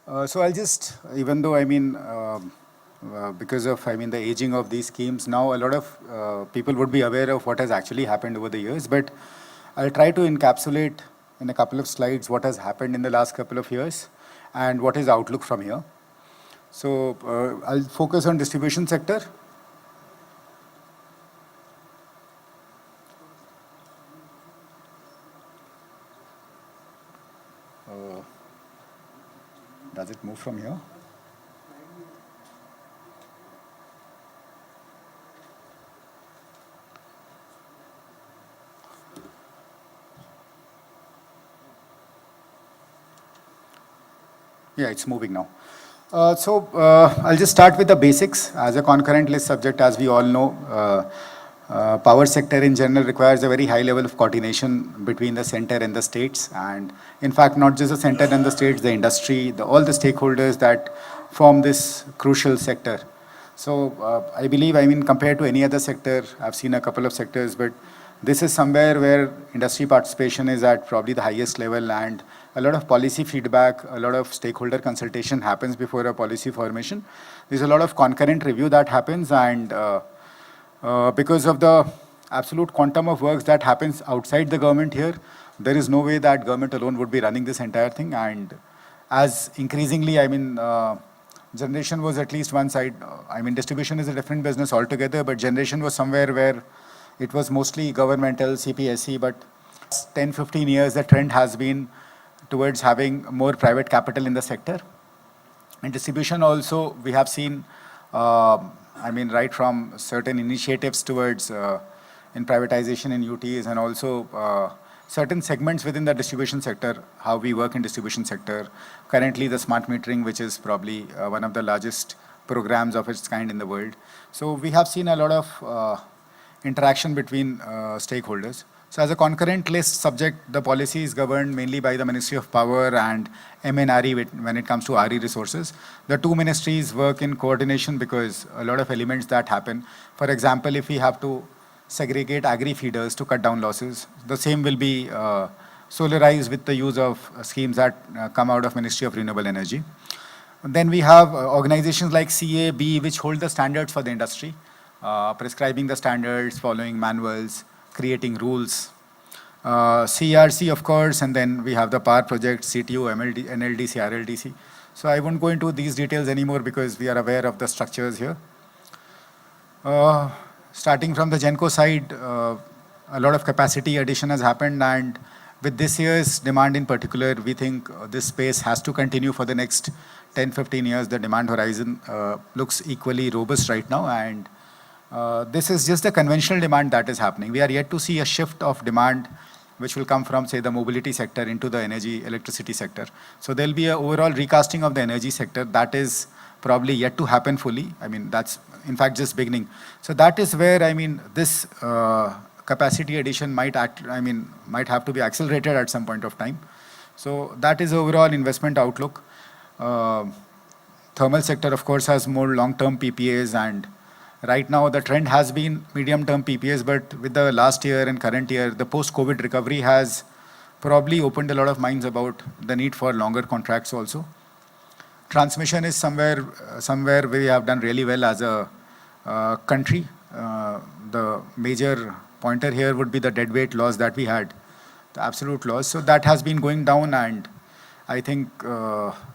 So I'll just, even though because of the aging of these schemes, now a lot of people would be aware of what has actually happened over the years. But I'll try to encapsulate in a couple of slides what has happened in the last couple of years and what is the outlook from here. So I'll focus on distribution sector. Does it move from here? Yeah, it's moving now. I'll just start with the basics. As a concurrent list subject, as we all know, power sector in general requires a very high level of coordination between the center and the states. And in fact, not just the center and the states, the industry, all the stakeholders that form this crucial sector. So I believe, compared to any other sector, I've seen a couple of sectors, but this is somewhere where industry participation is at probably the highest level, and a lot of policy feedback, a lot of stakeholder consultation happens before a policy formation. There's a lot of concurrent review that happens, and because of the absolute quantum of works that happens outside the government here, there is no way that government alone would be running this entire thing. And as increasingly, generation was at least one side. Distribution is a different business altogether, but generation was somewhere where it was mostly governmental, CPSE, but 10, 15 years, the trend has been towards having more private capital in the sector. And distribution also, we have seen, right from certain initiatives towards in privatization in UTs, and also certain segments within the distribution sector, how we work in distribution sector. Currently, the smart metering, which is probably one of the largest programs of its kind in the world. So we have seen a lot of interaction between stakeholders. So as a concurrent list subject, the policy is governed mainly by the Ministry of Power and MNRE when it comes to RE resources. The two ministries work in coordination because a lot of elements that happen. For example, if we have to segregate agri feeders to cut down losses, the same will be solarized with the use of schemes that come out of Ministry of Renewable Energy. And then we have organizations like CAB, which hold the standards for the industry, prescribing the standards, following manuals, creating rules. CRC, of course, and then we have the power project, CTU, MLD, NLDC, RLDC. So I won't go into these details anymore because we are aware of the structures here. Starting from the Genco side, a lot of capacity addition has happened, and with this year's demand in particular, we think this space has to continue for the next 10, 15 years. The demand horizon looks equally robust right now, and this is just the conventional demand that is happening. We are yet to see a shift of demand which will come from, say, the mobility sector into the electricity sector. So there'll be an overall recasting of the energy sector that is probably yet to happen fully. That's in fact just beginning. So that is where, this capacity addition might have to be accelerated at some point of time. So that is overall investment outlook. Thermal sector, of course, has more long-term PPAs, and right now the trend has been medium-term PPAs, but with the last year and current year, the post-COVID recovery has probably opened a lot of minds about the need for longer contracts also. Transmission is somewhere we have done really well as a country. The major pointer here would be the deadweight loss that we had, the absolute loss. So that has been going down, and I think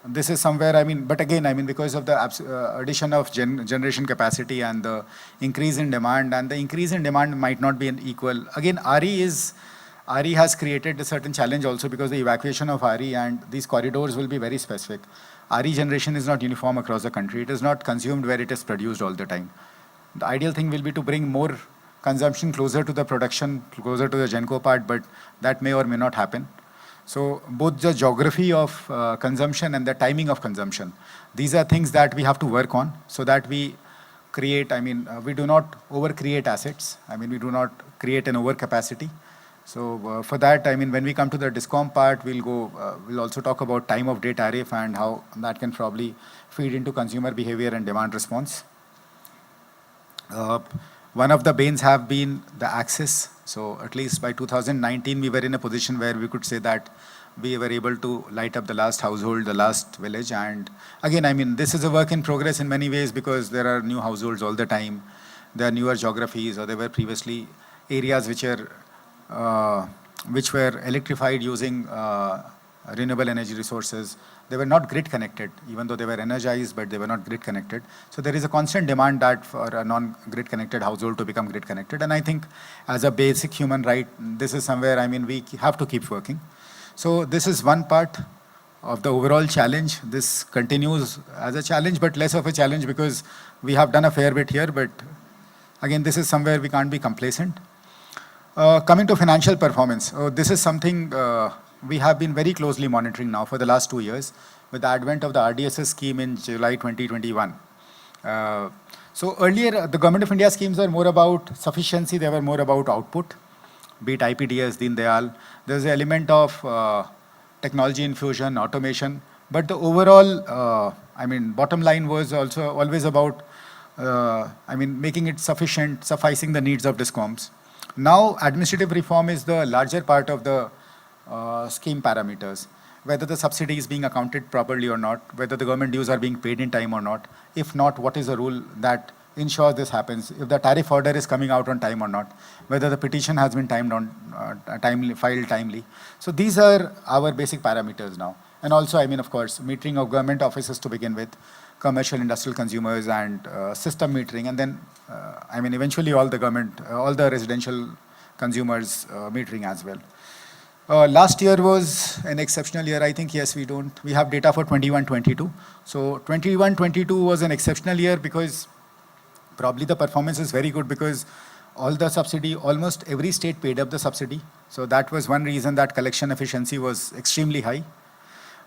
this is somewhere, but again, because of the addition of generation capacity and the increase in demand, and the increase in demand might not be an equal. Again, RE has created a certain challenge also because the evacuation of RE and these corridors will be very specific. RE generation is not uniform across the country. It is not consumed where it is produced all the time. The ideal thing will be to bring more consumption closer to the production, closer to the Genco part, but that may or may not happen. So both the geography of consumption and the timing of consumption, these are things that we have to work on so that we create, we do not over-create assets. We do not create an overcapacity. So for that, when we come to the DISCOM part, we'll also talk about time of day tariff and how that can probably feed into consumer behavior and demand response. One of the banes have been the access. So at least by 2019, we were in a position where we could say that we were able to light up the last household, the last village. And again, I mean, this is a work in progress in many ways because there are new households all the time. There are newer geographies, or there were previously areas which were electrified using renewable energy resources. They were not grid connected, even though they were energized, but they were not grid connected. So there is a constant demand that for a non-grid connected household to become grid connected. And I think as a basic human right, this is somewhere, I mean, we have to keep working. So this is one part of the overall challenge. This continues as a challenge, but less of a challenge because we have done a fair bit here. But again, this is somewhere we can't be complacent. Coming to financial performance, this is something we have been very closely monitoring now for the last 2 years with the advent of the RDSS scheme in July 2021. So earlier, the Government of India schemes were more about sufficiency, they were more about output, be it IPDS, Deen Dayal. There's an element of technology infusion, automation, but the overall, I mean, bottom line was also always about, I mean, making it sufficient, sufficing the needs of DISCOMs. Now, administrative reform is the larger part of the scheme parameters, whether the subsidy is being accounted properly or not, whether the government dues are being paid in time or not. If not, what is the rule that ensures this happens? If the tariff order is coming out on time or not, whether the petition has been filed timely. So these are our basic parameters now. And also, I mean, of course, metering of government offices to begin with, commercial industrial consumers, and system metering, and then, I mean, eventually all the government, all the residential consumers metering as well. Last year was an exceptional year. I think, yes, we have data for 21-22. So 21-22 was an exceptional year because probably the performance is very good because all the subsidy, almost every state paid up the subsidy. So that was one reason that collection efficiency was extremely high.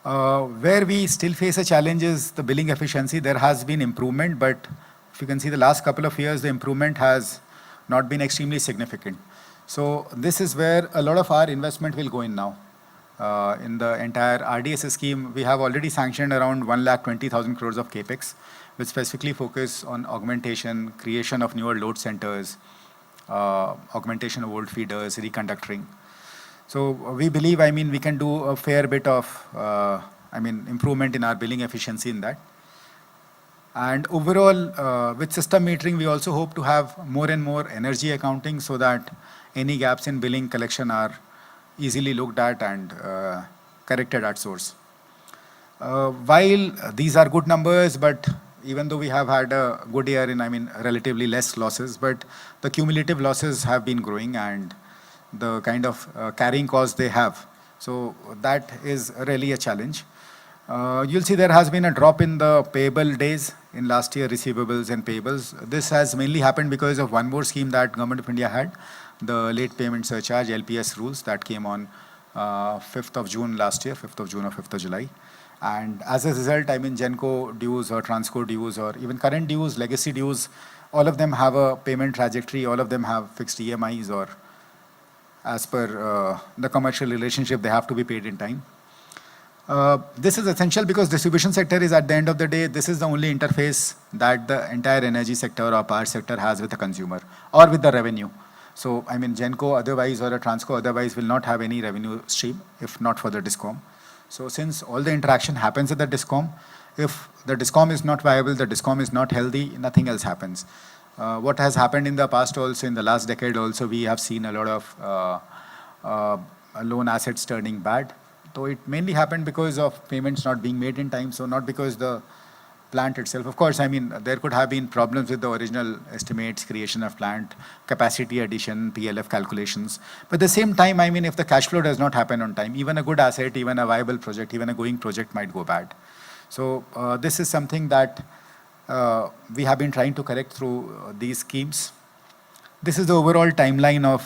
Where we still face a challenge is the billing efficiency. There has been improvement, but if you can see the last couple of years, the improvement has not been extremely significant. So this is where a lot of our investment will go in now. In the entire RDSS scheme, we have already sanctioned around 1,20,000 crores of capex, which specifically focus on augmentation, creation of newer load centers, augmentation of old feeders, reconductoring. So we believe, I mean, we can do a fair bit of, I mean, improvement in our billing efficiency in that. And overall, with system metering, we also hope to have more and more energy accounting so that any gaps in billing collection are easily looked at and corrected at source. While these are good numbers, but even though we have had a good year in, I mean, relatively less losses, but the cumulative losses have been growing and the kind of carrying costs they have. So that is really a challenge. You'll see there has been a drop in the payable days in last year, receivables and payables. This has mainly happened because of one more scheme that Government of India had, the late payment surcharge, LPS rules that came on 5th of June last year, 5th of June or 5th of July. And as a result, I mean, Genco dues or Transco dues or even current dues, legacy dues, all of them have a payment trajectory, all of them have fixed EMIs or as per the commercial relationship, they have to be paid in time. This is essential because distribution sector is, at the end of the day, this is the only interface that the entire energy sector or power sector has with the consumer or with the revenue. So, I mean, Genco otherwise or a Transco otherwise will not have any revenue stream if not for the DISCOM. So since all the interaction happens at the DISCOM, if the DISCOM is not viable, the DISCOM is not healthy, nothing else happens. What has happened in the past also, in the last decade also, we have seen a lot of loan assets turning bad. So it mainly happened because of payments not being made in time, so not because the plant itself. Of course, I mean, there could have been problems with the original estimates, creation of plant, capacity addition, PLF calculations. But at the same time, I mean, if the cash flow does not happen on time, even a good asset, even a viable project, even a going project might go bad. So this is something that we have been trying to correct through these schemes. This is the overall timeline of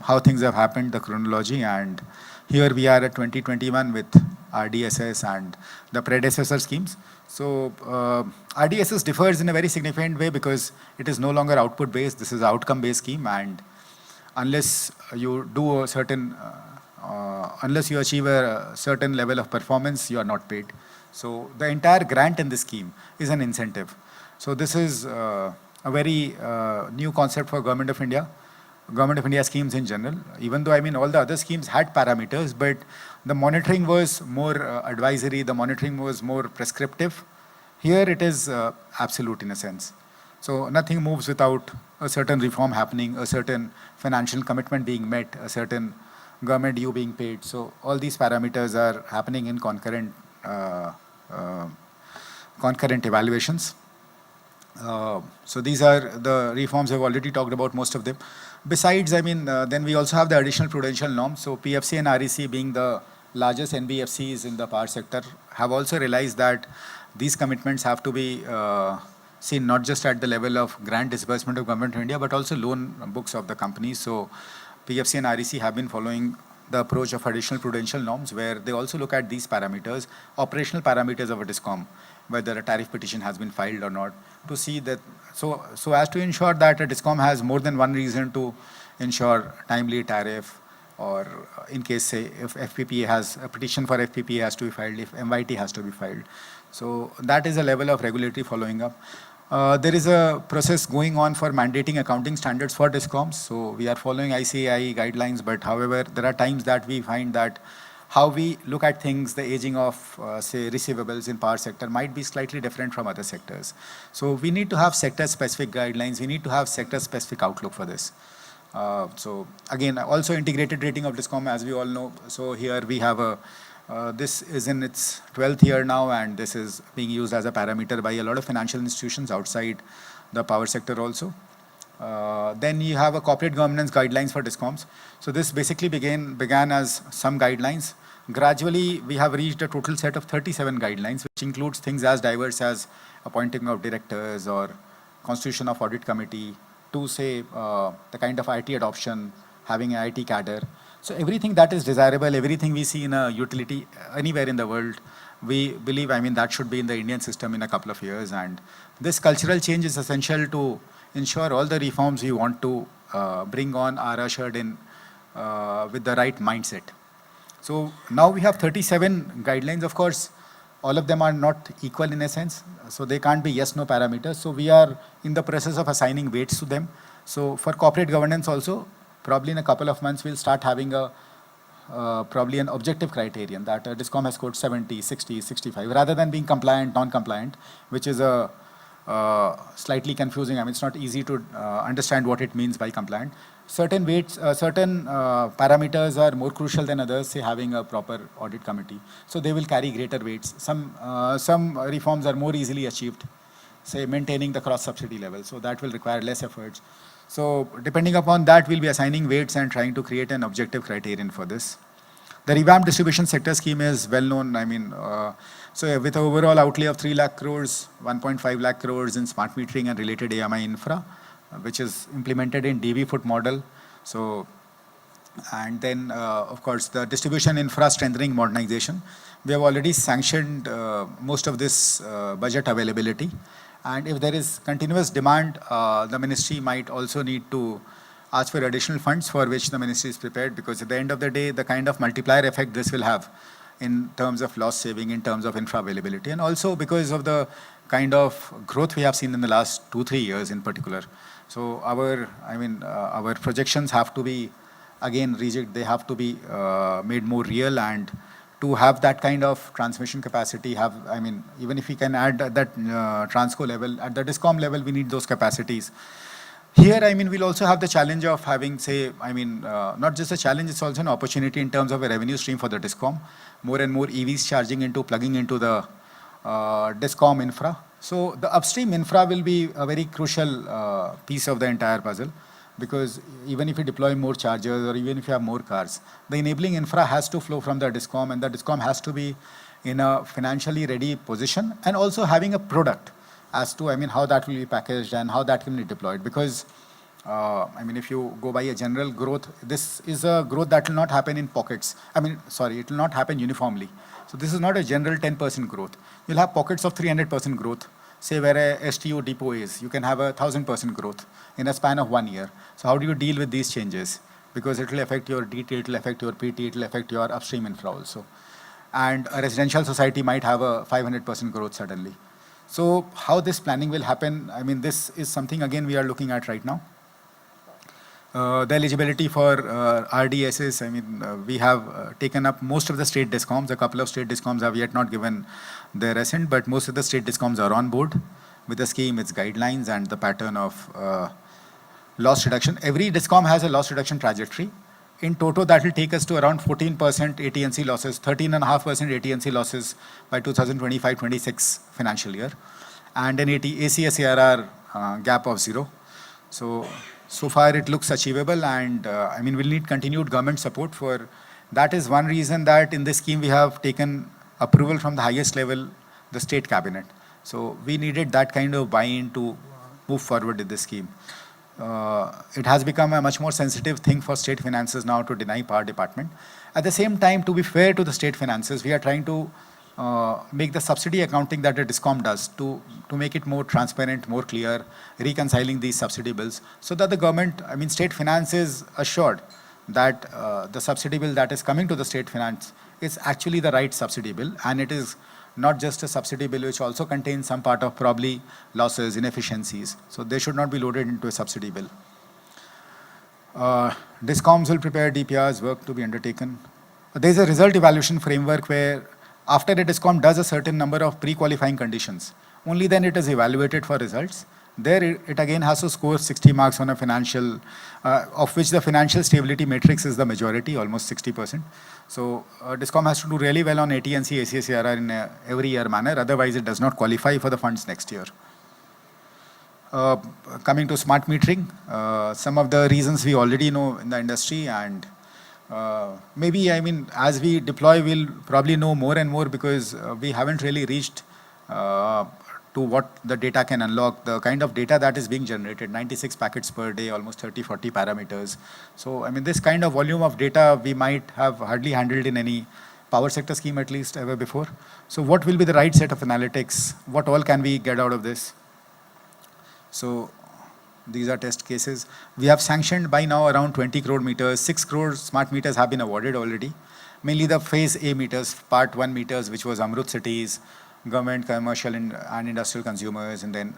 how things have happened, the chronology, and here we are at 2021 with RDSS and the predecessor schemes. So RDSS differs in a very significant way because it is no longer output based, this is outcome based scheme, and unless you do a certain, unless you achieve a certain level of performance, you are not paid. So the entire grant in this scheme is an incentive. So this is a very new concept for Government of India schemes in general. Even though, I mean, all the other schemes had parameters, but The monitoring was more advisory, the monitoring was more prescriptive. Here it is absolute in a sense. So nothing moves without a certain reform happening, a certain financial commitment being met, a certain government due being paid. So all these parameters are happening in concurrent evaluations. So these are the reforms. I've already talked about most of them. Besides, then we also have the additional prudential norms. So PFC and REC, being the largest NBFCs in the power sector, have also realized that these commitments have to be seen not just at the level of grant disbursement of Government of India, but also loan books of the companies. So PFC and REC have been following the approach of additional prudential norms, where they also look at these parameters, operational parameters of a DISCOM, whether a tariff petition has been filed or not, to see that, so as to ensure that a DISCOM has more than one reason to ensure timely tariff, or in case, say, if FPPA has, a petition for FPPA has to be filed, if MYT has to be filed. So that is a level of regulatory following up. There is a process going on for mandating accounting standards for DISCOMs. So we are following ICAI guidelines, but however, there are times that we find that how we look at things, the aging of, say, receivables in power sector might be slightly different from other sectors. So we need to have sector-specific guidelines. We need to have sector-specific outlook for this. So again, also integrated rating of DISCOM, as we all know. So here we have a, this is in its 12th year now, and this is being used as a parameter by a lot of financial institutions outside the power sector also. Then you have a corporate governance guidelines for DISCOMs. So this basically began as some guidelines. Gradually, we have reached a total set of 37 guidelines, which includes things as diverse as appointing of directors or constitution of audit committee, to say the kind of IT adoption, having an IT cadre. So everything that is desirable, everything we see in a utility anywhere in the world, we believe, that should be in the Indian system in a couple of years. And this cultural change is essential to ensure all the reforms we want to bring on are ushered in with the right mindset. So now we have 37 guidelines. Of course, all of them are not equal in a sense, so they can't be yes-no parameters. So we are in the process of assigning weights to them. So for corporate governance also, probably in a couple of months, we'll start having a probably an objective criterion that DISCOM has scored 70, 60, 65, rather than being compliant, non-compliant, which is a slightly confusing. It's not easy to understand what it means by compliant. Certain weights, certain parameters are more crucial than others, say having a proper audit committee. So they will carry greater weights. Some reforms are more easily achieved, say maintaining the cross-subsidy level. So that will require less efforts. So depending upon that, we'll be assigning weights and trying to create an objective criterion for this. The revamped distribution sector scheme is well known. So with an overall outlay of 3 lakh crores, 1.5 lakh crores in smart metering and related AMI infra, which is implemented in DV foot model. So, and then of course the distribution infra strengthening modernization. We have already sanctioned most of this budget availability. And if there is continuous demand, the ministry might also need to ask for additional funds, for which the ministry is prepared, because at the end of the day, the kind of multiplier effect this will have in terms of loss saving, in terms of infra availability, and also because of the kind of growth we have seen in the last 2-3 years in particular. So our projections have to be, again, rejigged. They have to be made more real, and to have that kind of transmission capacity, even if we can add that transco level, at the DISCOM level, we need those capacities. Here, we'll also have the challenge of having, say, not just a challenge, it's also an opportunity in terms of a revenue stream for the DISCOM. More and more EVs plugging into the DISCOM infra. So the upstream infra will be a very crucial piece of the entire puzzle, because even if you deploy more chargers or even if you have more cars, the enabling infra has to flow from the DISCOM, and the DISCOM has to be in a financially ready position, and also having a product as to how that will be packaged and how that can be deployed. Because if you go by a general growth, this is a growth that will not happen in pockets. It will not happen uniformly. So this is not a general 10% growth. You'll have pockets of 300% growth. Say where a STU depot is, you can have 1,000% growth in a span of 1 year. So how do you deal with these changes? Because it will affect your DT, it will affect your PT, it will affect your upstream infra also. And a residential society might have a 500% growth suddenly. So how this planning will happen, this is something again we are looking at right now. The eligibility for RDSS, I mean, we have taken up most of the state discoms. A couple of state discoms have yet not given their assent, but most of the state discoms are on board with the scheme, its guidelines, and the pattern of loss reduction. Every discom has a loss reduction trajectory. In total, that will take us to around 14% AT&C losses, 13.5% AT&C losses by 2025-26 financial year, and an ACS ARR gap of 0. So far it looks achievable, and I mean, we'll need continued government support for. That is one reason that in this scheme we have taken approval from the highest level, the state cabinet. So we needed that kind of buy-in to move forward with this scheme. It has become a much more sensitive thing for state finances now to deny power department. At the same time, to be fair to the state finances, we are trying to make the subsidy accounting that the DISCOM does to make it more transparent, more clear, reconciling these subsidy bills so that the government, I mean, state finance is assured that the subsidy bill that is coming to the state finance is actually the right subsidy bill, and it is not just a subsidy bill which also contains some part of probably losses, inefficiencies. So they should not be loaded into a subsidy bill. DISCOMs will prepare DPRs, work to be undertaken. There is a result evaluation framework where after a DISCOM does a certain number of pre-qualifying conditions, only then it is evaluated for results. There it again has to score 60 marks on a financial, of which the financial stability matrix is the majority, almost 60%. So DISCOM has to do really well on AT&C, ACS, ARR in every year manner, otherwise it does not qualify for the funds next year. Coming to smart metering, some of the reasons we already know in the industry, and maybe, I mean, as we deploy, we'll probably know more and more because we haven't really reached to what the data can unlock, the kind of data that is being generated, 96 packets per day, almost 30, 40 parameters. So, I mean, this kind of volume of data we might have hardly handled in any power sector scheme at least ever before. So what will be the right set of analytics? What all can we get out of this? So these are test cases. We have sanctioned by now around 20 crore meters. 6 crore smart meters have been awarded already. Mainly the phase A meters, part 1 meters, which was Amrut cities, government, commercial and industrial consumers, and then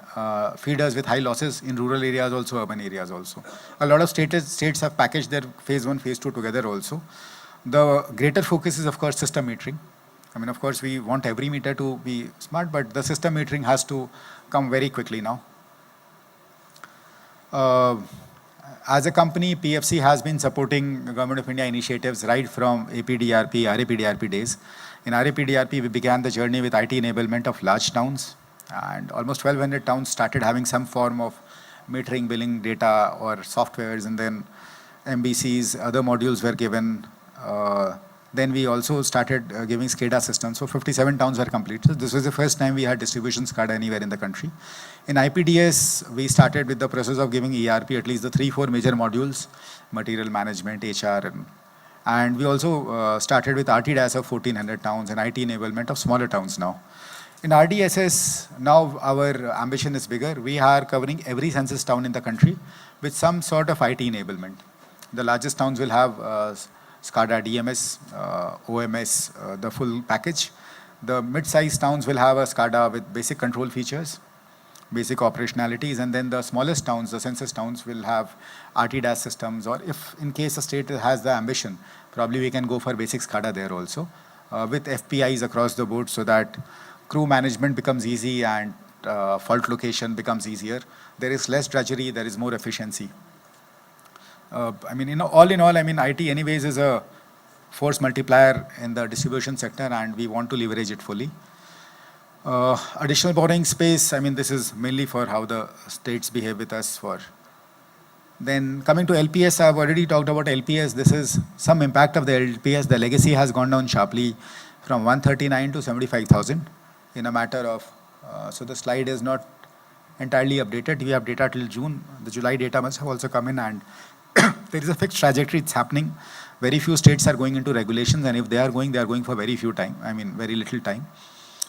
feeders with high losses in rural areas also, urban areas also. A lot of states have packaged their phase 1, phase 2 together also. The greater focus is of course system metering. I mean, of course we want every meter to be smart, but the system metering has to come very quickly now. As a company, PFC has been supporting the Government of India initiatives right from APDRP, RAPDRP days. In RAPDRP, we began the journey with IT enablement of large towns, and almost 1,200 towns started having some form of metering, billing data or softwares, and then MBCs, other modules were given. Then we also started giving SCADA systems. So 57 towns were complete. So this was the first time we had distribution SCADA anywhere in the country. In IPDS, we started with the process of giving ERP, at least the 3-4 major modules, material management, HR, and we also started with RTDAS of 1,400 towns and IT enablement of smaller towns now. In RDSS, now our ambition is bigger. We are covering every census town in the country with some sort of IT enablement. The largest towns will have SCADA, DMS, OMS, the full package. The mid-sized towns will have a SCADA with basic control features, basic operationalities, and then the smallest towns, the census towns, will have RTDAS systems, or if in case a state has the ambition, probably we can go for basic SCADA there also, with FPIs across the board so that crew management becomes easy and fault location becomes easier. There is less drudgery, there is more efficiency. I mean, all in all, I mean, IT anyways is a force multiplier in the distribution sector, and we want to leverage it fully. Additional borrowing space, I mean, this is mainly for how the states behave with us for. Then coming to LPS, I've already talked about LPS. This is some impact of the LPS. The legacy has gone down sharply from 139 to 75,000 in a matter of, so the slide is not entirely updated. We have data till June. The July data must have also come in, and there is a fixed trajectory. It's happening. Very few states are going into regulations, and if they are going for very few time. I mean, very little time.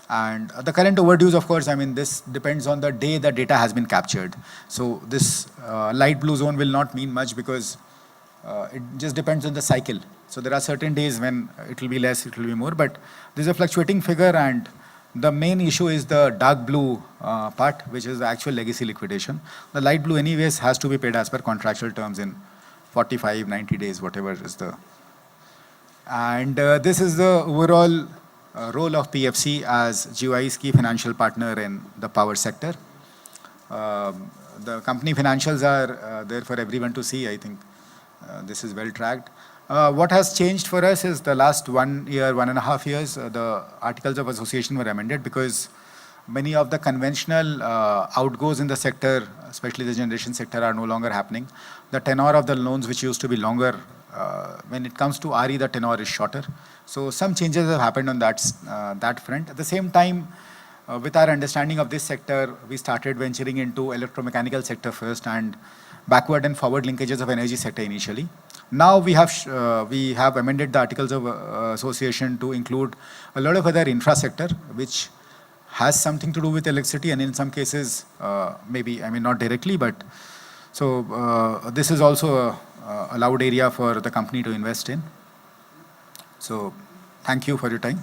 And the current overdues, of course, I mean, this depends on the day the data has been captured. So this light blue zone will not mean much because it just depends on the cycle. So there are certain days when it will be less, it will be more, but there's a fluctuating figure, and the main issue is the dark blue part, which is the actual legacy liquidation. The light blue anyways has to be paid as per contractual terms in 45, 90 days, whatever is the. And this is the overall role of PFC as GOI's key financial partner in the power sector. The company financials are there for everyone to see. I think this is well tracked. What has changed for us is the last 1 year, 1.5 years, the articles of association were amended because many of the conventional outgoes in the sector, especially the generation sector, are no longer happening. The tenor of the loans, which used to be longer, when it comes to RE, the tenor is shorter. So some changes have happened on that front. At the same time, with our understanding of this sector, we started venturing into electromechanical sector first and backward and forward linkages of energy sector initially. Now we have amended the articles of association to include a lot of other infra sector, which has something to do with electricity, and in some cases, maybe, I mean, not directly, but so this is also a allowed area for the company to invest in. So thank you for your time.